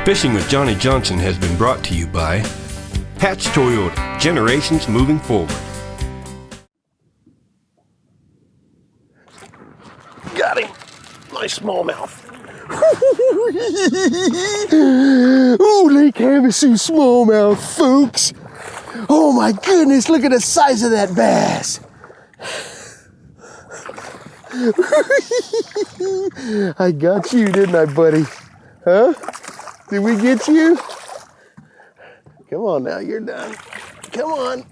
Fishing with Johnny Johnson has been brought to you by Hatch Toyota, generations moving forward. Got him. Nice smallmouth. Ooh, Lake Havasu smallmouth, folks. Oh my goodness, look at the size of that bass. I got you, didn't I, buddy? Huh? Did we get you? Come on now, you're done. Come on,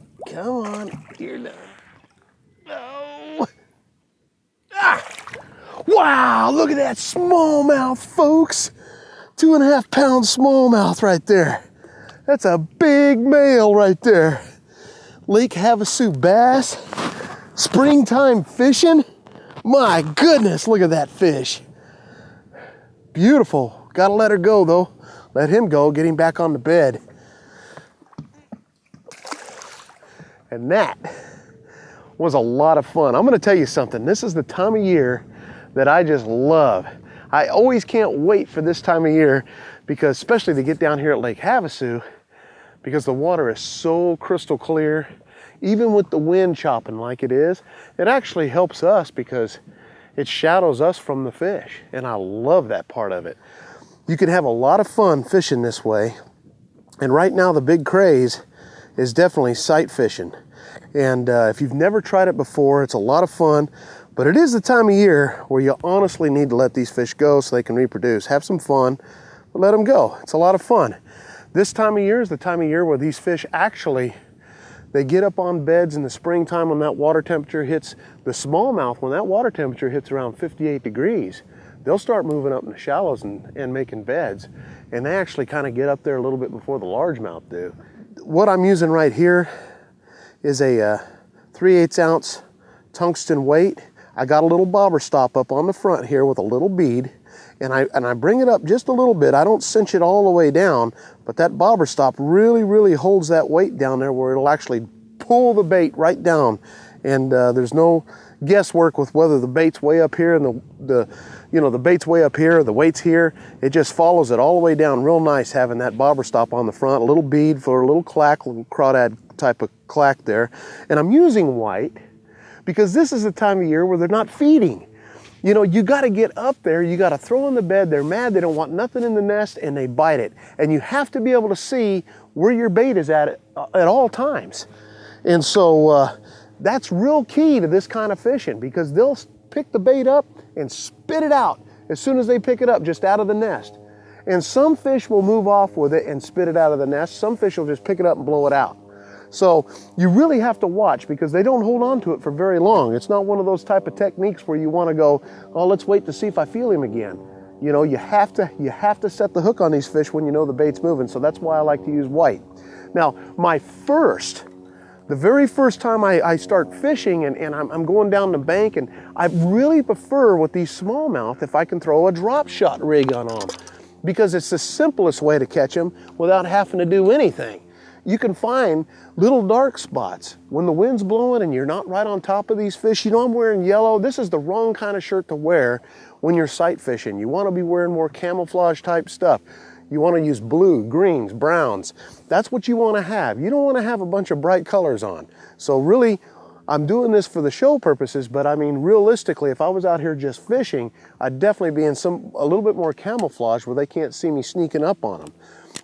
you're done. No. Ah. Wow, look at that smallmouth, folks. 2.5 pound smallmouth right there. That's a big male right there. Lake Havasu bass, springtime fishing. My goodness, look at that fish. Beautiful. Gotta let her go though. Let him go, get him back on the bed. And that was a lot of fun. I'm gonna tell you something. This is the time of year that I just love. I always can't wait for this time of year because especially to get down here at Lake Havasu because the water is so crystal clear. Even with the wind chopping like it is, it actually helps us because it shadows us from the fish. And I love that part of it. You can have a lot of fun fishing this way. And right now the big craze is definitely sight fishing. And if you've never tried it before, it's a lot of fun. But it is the time of year where you honestly need to let these fish go so they can reproduce. Have some fun, but let them go. It's a lot of fun. This time of year is the time of year where these fish actually, they get up on beds in the springtime when that water temperature hits the smallmouth. When that water temperature hits around 58 degrees, they'll start moving up in the shallows and making beds. And they actually kind of get up there a little bit before the largemouth do. What I'm using right here is a 3/8 ounce tungsten weight. I got a little bobber stop up on the front here with a little bead, and I bring it up just a little bit. I don't cinch it all the way down, but that bobber stop really holds that weight down there where it'll actually pull the bait right down. And there's no guesswork with whether the bait's way up here and the bait's way up here or the weight's here. It just follows it all the way down real nice having that bobber stop on the front, a little bead for a little clack, little crawdad type of clack there. And I'm using white because this is the time of year where they're not feeding. You know, you gotta get up there, you gotta throw in the bed, they're mad, they don't want nothing in the nest, and they bite it. And you have to be able to see where your bait is at all times. And so that's real key to this kind of fishing because they'll pick the bait up and spit it out as soon as they pick it up, just out of the nest. And some fish will move off with it and spit it out of the nest. Some fish will just pick it up and blow it out. So you really have to watch because they don't hold on to it for very long. It's not one of those type of techniques where you want to go, oh, let's wait to see if I feel him again. You know, you have to set the hook on these fish when you know the bait's moving. So that's why I like to use white. Now, the very first time I start fishing and I'm going down the bank, and I really prefer with these smallmouth if I can throw a drop shot rig on them because it's the simplest way to catch them without having to do anything. You can find little dark spots. When the wind's blowing and you're not right on top of these fish, you know I'm wearing yellow. This is the wrong kind of shirt to wear when you're sight fishing. You want to be wearing more camouflage type stuff. You want to use blue, greens, browns. That's what you want to have. You don't want to have a bunch of bright colors on. So really, I'm doing this for the show purposes, but I mean, realistically, if I was out here just fishing, I'd definitely be in a little bit more camouflage where they can't see me sneaking up on them.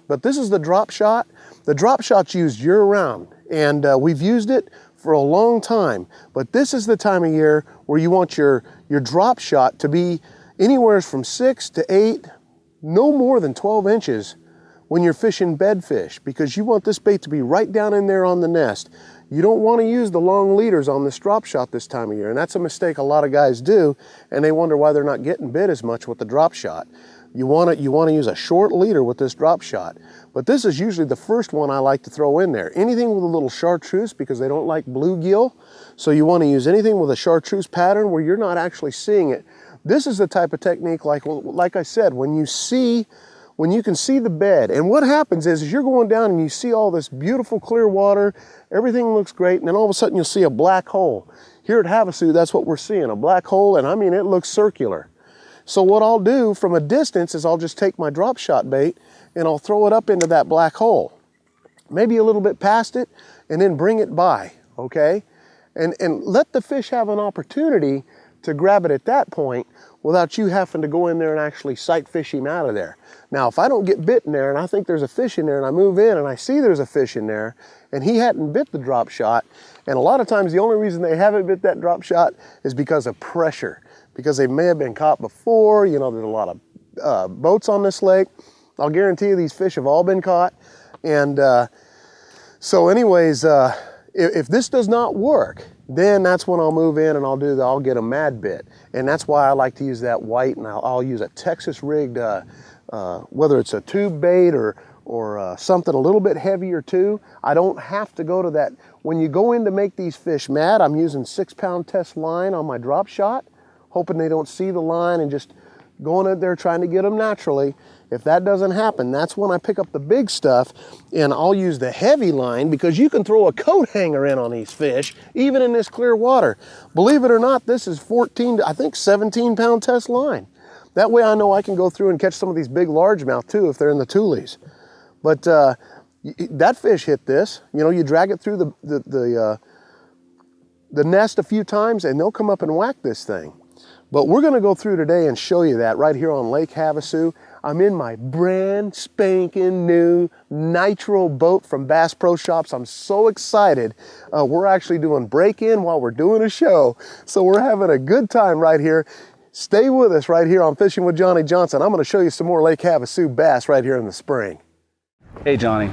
But this is the drop shot. The drop shot's used year-round, and we've used it for a long time. But this is the time of year where you want your drop shot to be anywhere from 6 to 8, no more than 12 inches when you're fishing bedfish, because you want this bait to be right down in there on the nest. You don't want to use the long leaders on this drop shot this time of year, and that's a mistake a lot of guys do, and they wonder why they're not getting bit as much with the drop shot. You want to use a short leader with this drop shot. But this is usually the first one I like to throw in there. Anything with a little chartreuse because they don't like bluegill. So you want to use anything with a chartreuse pattern where you're not actually seeing it. This is the type of technique like I said, when you can see the bed. And what happens is you're going down and you see all this beautiful clear water, everything looks great, and then all of a sudden you'll see a black hole. Here at Havasu, that's what we're seeing, a black hole, and I mean, it looks circular. So what I'll do from a distance is I'll just take my drop shot bait and I'll throw it up into that black hole, maybe a little bit past it, and then bring it by, okay? And let the fish have an opportunity to grab it at that point without you having to go in there and actually sight fish him out of there. Now, if I don't get bit in there and I think there's a fish in there and I move in and I see there's a fish in there and he hadn't bit the drop shot, and a lot of times the only reason they haven't bit that drop shot is because of pressure, because they may have been caught before. You know, there's a lot of boats on this lake. I'll guarantee you these fish have all been caught. And so anyways, if this does not work, then that's when I'll move in and I'll get a mad bit. And that's why I like to use that white, and I'll use a Texas rigged, whether it's a tube bait or something a little bit heavier too. I don't have to go to that. When you go in to make these fish mad, I'm using 6-pound test line on my drop shot, hoping they don't see the line and just going in there trying to get them naturally. If that doesn't happen, that's when I pick up the big stuff, and I'll use the heavy line, because you can throw a coat hanger in on these fish, even in this clear water. Believe it or not, this is 14 to, I think, 17-pound test line. That way I know I can go through and catch some of these big largemouth too if they're in the tulies. But that fish hit this. You know, you drag it through the nest a few times and they'll come up and whack this thing. But we're gonna go through today and show you that right here on Lake Havasu. I'm in my brand spanking new Nitro boat from Bass Pro Shops. I'm so excited. We're actually doing break-in while we're doing a show. So we're having a good time right here. Stay with us right here on Fishing with Johnny Johnson. I'm gonna show you some more Lake Havasu bass right here in the spring. Hey Johnny,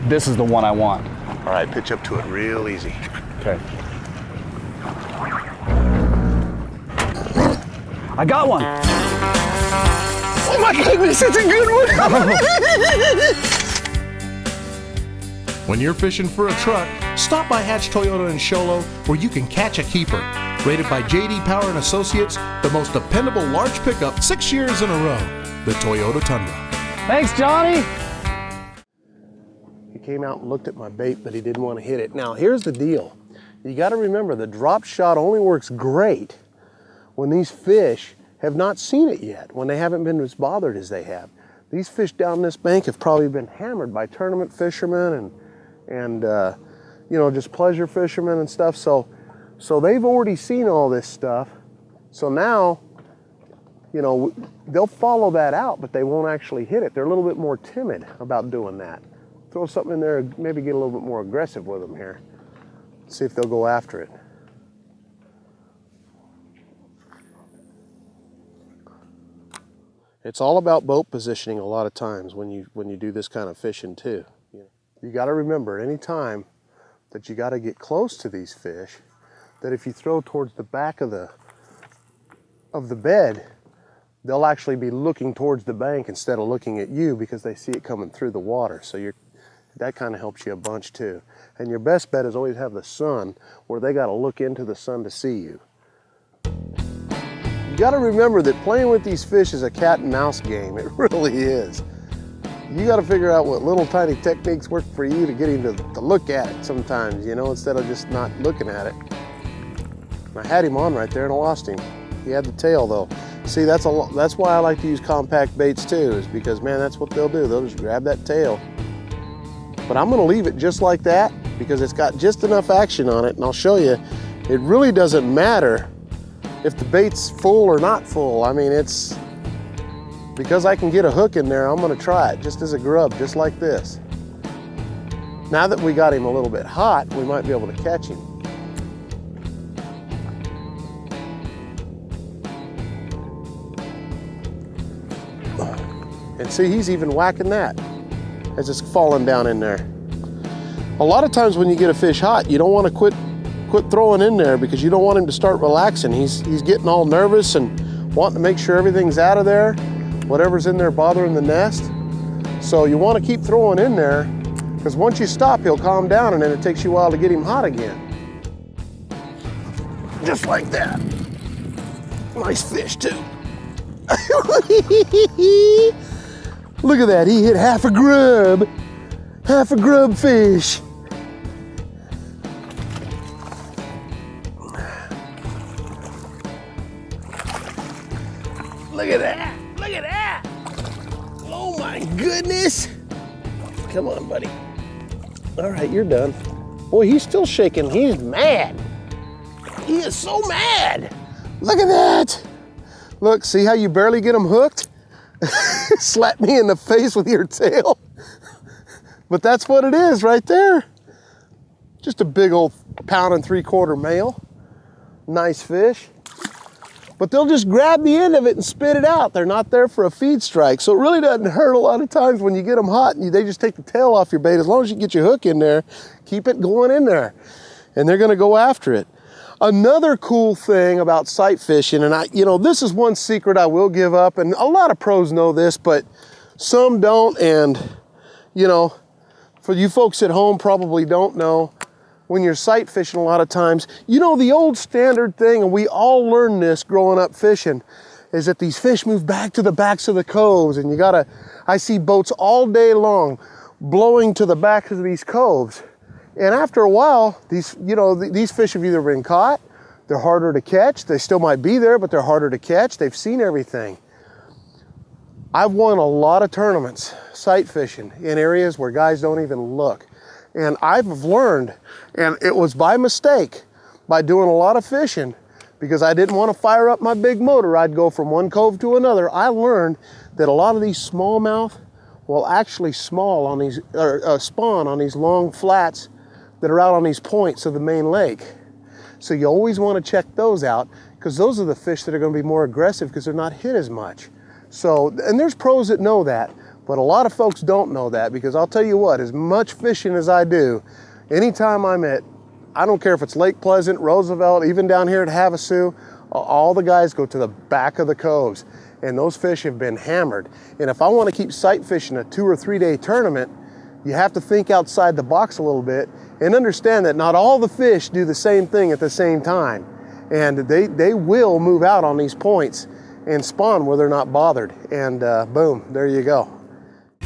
this is the one I want. All right, pitch up to it real easy. Okay. I got one. Oh my goodness, it's a good one. When you're fishing for a truck, stop by Hatch Toyota in Show Low, where you can catch a keeper. Rated by J.D. Power and Associates, the most dependable large pickup 6 years in a row, the Toyota Tundra. Thanks, Johnny. He came out and looked at my bait, but he didn't want to hit it. Now, here's the deal. You got to remember, the drop shot only works great when these fish have not seen it yet, when they haven't been as bothered as they have. These fish down this bank have probably been hammered by tournament fishermen and you know, just pleasure fishermen and stuff. So they've already seen all this stuff. So now, you know, they'll follow that out, but they won't actually hit it. They're a little bit more timid about doing that. Throw something in there, maybe get a little bit more aggressive with them here. See if they'll go after it. It's all about boat positioning a lot of times when you do this kind of fishing too. You got to remember, any time that you got to get close to these fish, that if you throw towards the back of the bed, they'll actually be looking towards the bank instead of looking at you, because they see it coming through the water. So that kind of helps you a bunch too. And your best bet is always have the sun, where they got to look into the sun to see you. You got to remember that playing with these fish is a cat and mouse game. It really is. You got to figure out what little tiny techniques work for you to get him to look at it sometimes, you know, instead of just not looking at it. I had him on right there and I lost him. He had the tail though. See, that's why I like to use compact baits too, is because, man, that's what they'll do. They'll just grab that tail. But I'm gonna leave it just like that because it's got just enough action on it, and I'll show you, it really doesn't matter if the bait's full or not full. I mean, it's, because I can get a hook in there, I'm gonna try it just as a grub, just like this. Now that we got him a little bit hot, we might be able to catch him. And see, he's even whacking that as it's falling down in there. A lot of times when you get a fish hot, you don't want to quit throwing in there, because you don't want him to start relaxing. He's getting all nervous and wanting to make sure everything's out of there, whatever's in there bothering the nest. So you want to keep throwing in there, because once you stop, he'll calm down, and then it takes you a while to get him hot again. Just like that. Nice fish too. Look at that, he hit half a grub fish. Look at this. Come on, buddy. All right, you're done. Boy, he's still shaking. He's mad. He is so mad. Look at that. Look, see how you barely get him hooked? Slap me in the face with your tail. But that's what it is right there. Just a big old 1 3/4 male. Nice fish. But they'll just grab the end of it and spit it out. They're not there for a feed strike. So it really doesn't hurt a lot of times when you get them hot and they just take the tail off your bait. As long as you get your hook in there, keep it going in there. And they're gonna go after it. Another cool thing about sight fishing, and this is one secret I will give up, and a lot of pros know this, but some don't, and for you folks at home probably don't know, when you're sight fishing a lot of times, the old standard thing, and we all learned this growing up fishing, is that these fish move back to the backs of the coves, and I see boats all day long blowing to the backs of these coves. And after a while, these fish have either been caught, they're harder to catch, they still might be there, but they're harder to catch, they've seen everything. I've won a lot of tournaments sight fishing in areas where guys don't even look. And I've learned, and it was by mistake, by doing a lot of fishing, because I didn't want to fire up my big motor, I'd go from one cove to another. I learned that a lot of these smallmouth will actually spawn on these long flats that are out on these points of the main lake. So you always want to check those out, because those are the fish that are going to be more aggressive because they're not hit as much. So, and there's pros that know that, but a lot of folks don't know that, because I'll tell you what, as much fishing as I do, anytime I'm at, I don't care if it's Lake Pleasant, Roosevelt, even down here at Havasu, all the guys go to the back of the coves, and those fish have been hammered. And if I want to keep sight fishing a 2 or 3 day tournament, you have to think outside the box a little bit and understand that not all the fish do the same thing at the same time. And they will move out on these points and spawn where they're not bothered. And boom, there you go.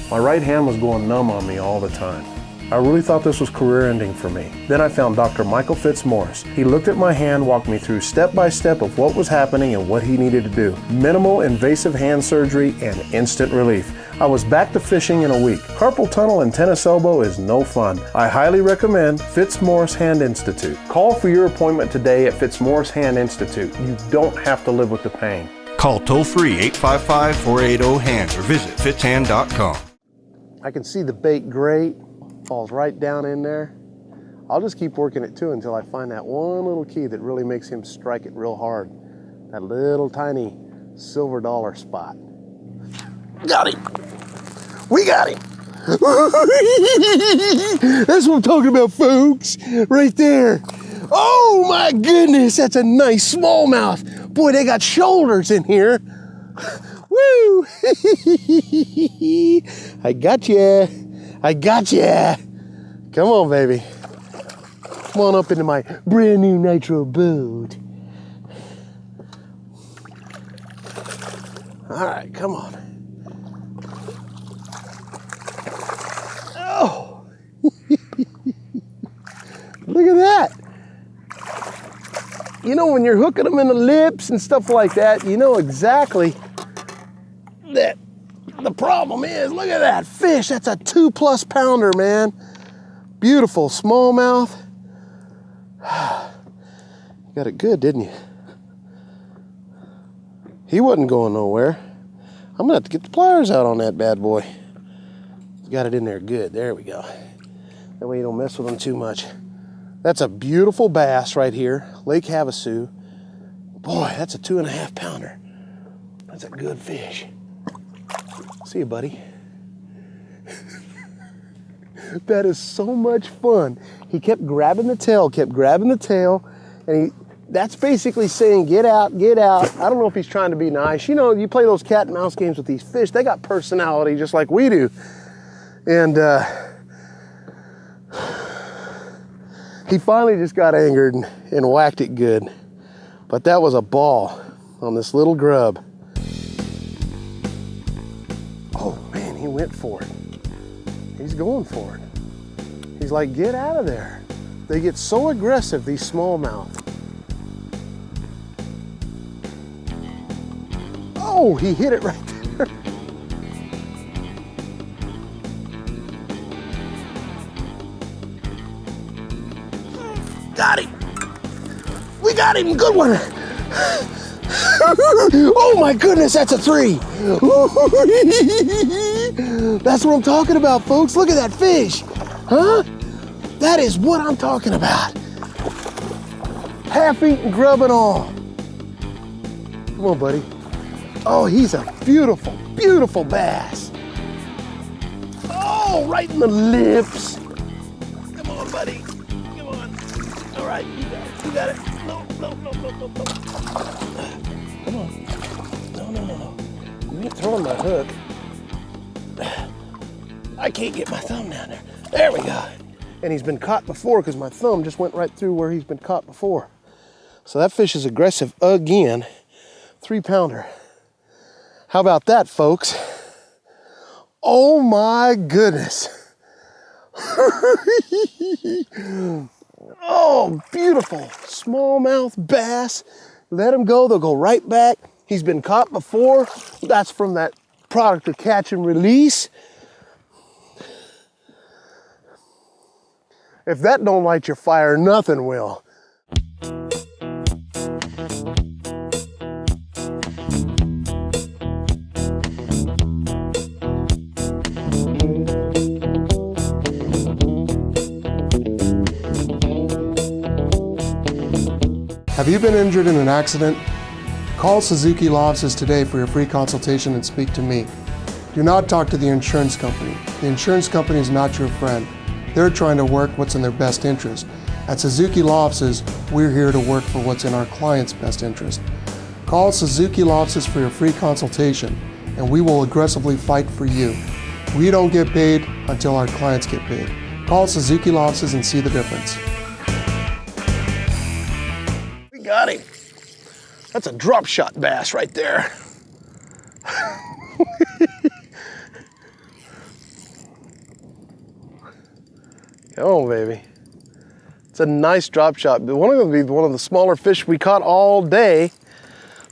My right hand was going numb on me all the time. I really thought this was career ending for me. Then I found Dr. Michael Fitzmaurice. He looked at my hand, walked me through step by step of what was happening and what he needed to do. Minimal invasive hand surgery and instant relief. I was back to fishing in a week. Carpal tunnel and tennis elbow is no fun. I highly recommend Fitzmaurice Hand Institute. Call for your appointment today at Fitzmaurice Hand Institute. You don't have to live with the pain. Call toll-free 855-480-HANDS or visit fitzhand.com. I can see the bait great. Falls right down in there. I'll just keep working it too until I find that one little key that really makes him strike it real hard. That little tiny silver dollar spot. Got him. We got him. That's what I'm talking about, folks. Right there. Oh my goodness, that's a nice smallmouth. Boy, they got shoulders in here. Woo! I got ya. I got ya. Come on, baby. Come on up into my brand new nitro boat. All right, come on. Oh! Look at that. When you're hooking them in the lips and stuff like that, you know exactly that the problem is, look at that fish. That's a 2+ pounder, man. Beautiful smallmouth. You got it good, didn't you? He wasn't going nowhere. I'm gonna have to get the pliers out on that bad boy. Got it in there good. There we go. That way you don't mess with them too much. That's a beautiful bass right here, Lake Havasu. Boy, that's a 2.5 pounder. That's a good fish. See you, buddy. That is so much fun. He kept grabbing the tail, and that's basically saying, get out, get out. I don't know if he's trying to be nice. You play those cat and mouse games with these fish, they got personality just like we do. And he finally just got angered and whacked it good. But that was a ball on this little grub. Oh man, he went for it. He's going for it. He's like, get out of there. They get so aggressive, these smallmouth. Oh, he hit it right there. Got him. We got him, good one. Oh my goodness, that's a 3. That's what I'm talking about, folks. Look at that fish. Huh? That is what I'm talking about. Half-eaten grub and all. Come on, buddy. Oh, he's a beautiful, beautiful bass. Oh, right in the lips. Come on, buddy. Come on. All right, you got it. You got it. No. Come on. No. You ain't throwing my hook. I can't get my thumb down there. There we go. And he's been caught before because my thumb just went right through where he's been caught before. So that fish is aggressive again. 3-pounder. How about that, folks? Oh my goodness. Oh, beautiful smallmouth bass. Let him go, they'll go right back. He's been caught before. That's from that product of catch and release. If that don't light your fire, nothing will. Have you been injured in an accident? Call Suzuki Law Offices today for your free consultation and speak to me. Do not talk to the insurance company. The insurance company is not your friend. They're trying to work what's in their best interest. At Suzuki Law Offices, we're here to work for what's in our client's best interest. Call Suzuki Law Offices for your free consultation, and we will aggressively fight for you. We don't get paid until our clients get paid. Call Suzuki Law Offices and see the difference. We got him. That's a drop shot bass right there. Come on, baby. It's a nice drop shot. One of them be one of the smaller fish we caught all day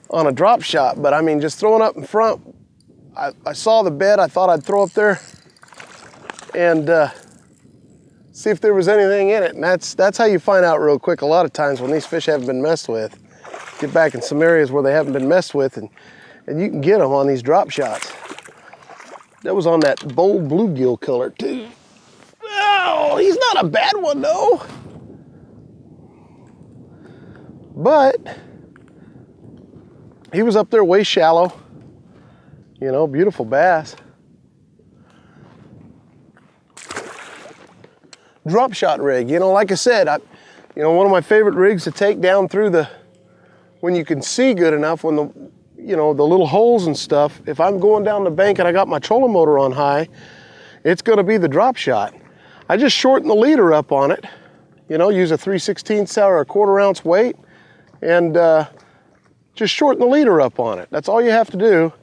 on a drop shot, but I mean, just throwing up in front, I saw the bed, I thought I'd throw up there and see if there was anything in it. And that's how you find out real quick a lot of times when these fish haven't been messed with. Get back in some areas where they haven't been messed with, and you can get them on these drop shots. That was on that bold bluegill color too. Oh, he's not a bad one though. But he was up there way shallow. You know, beautiful bass. Drop shot rig, you know, like I said, one of my favorite rigs to take down through when you can see good enough, when the little holes and stuff. If I'm going down the bank and I got my trolling motor on high, it's gonna be the drop shot. I just shorten the leader up on it, use a 3/16 or a 1/4 ounce weight, and just shorten the leader up on it. That's all you have to do.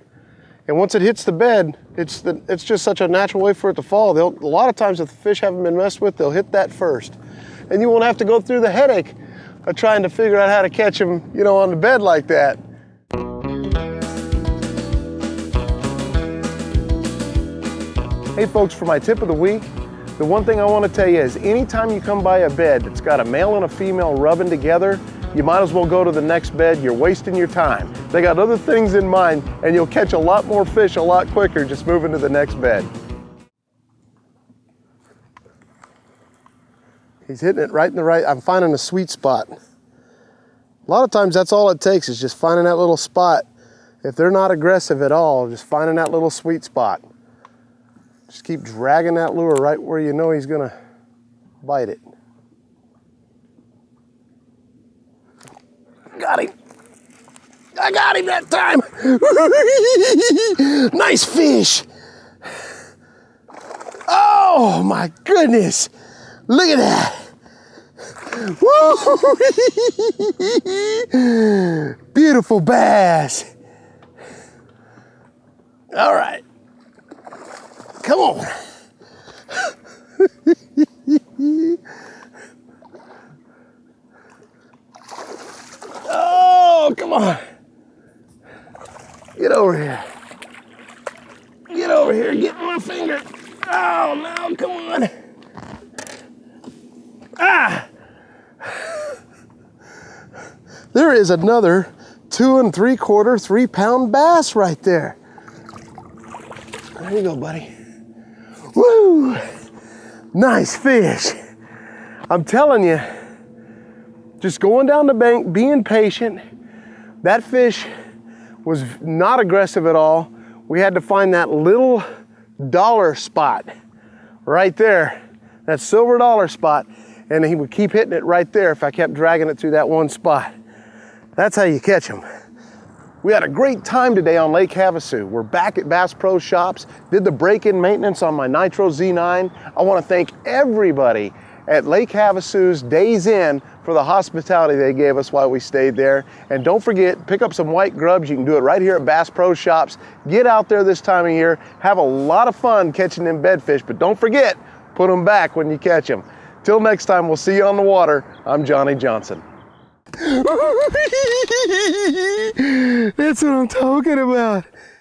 And once it hits the bed, it's just such a natural way for it to fall. A lot of times if the fish haven't been messed with, they'll hit that first. And you won't have to go through the headache of trying to figure out how to catch them, on the bed like that. Hey folks, for my tip of the week, the one thing I want to tell you is anytime you come by a bed that's got a male and a female rubbing together, you might as well go to the next bed. You're wasting your time. They got other things in mind, and you'll catch a lot more fish a lot quicker just moving to the next bed. He's hitting it right in the right. I'm finding a sweet spot. A lot of times that's all it takes, is just finding that little spot. If they're not aggressive at all, just finding that little sweet spot. Just keep dragging that lure right where you know he's gonna bite it. Got him. I got him that time. Nice fish. Oh my goodness. Look at that. Woo! Beautiful bass. All right. Come on. Oh, come on. Get over here. Get over here. Get my finger. Oh, no, come on. Ah! is another 2 3/4, 3 pound bass right there. There you go, buddy. Woo! Nice fish. I'm telling you, just going down the bank, being patient. That fish was not aggressive at all. We had to find that little dollar spot right there, that silver dollar spot, and he would keep hitting it right there if I kept dragging it through that one spot. That's how you catch them. We had a great time today on Lake Havasu. We're back at Bass Pro Shops, did the break-in maintenance on my Nitro Z9. I want to thank everybody at Lake Havasu's Days Inn for the hospitality they gave us while we stayed there. And don't forget, pick up some white grubs. You can do it right here at Bass Pro Shops. Get out there this time of year, have a lot of fun catching them bedfish, but don't forget, put them back when you catch them. Till next time, we'll see you on the water. I'm Johnny Johnson. That's what I'm talking about.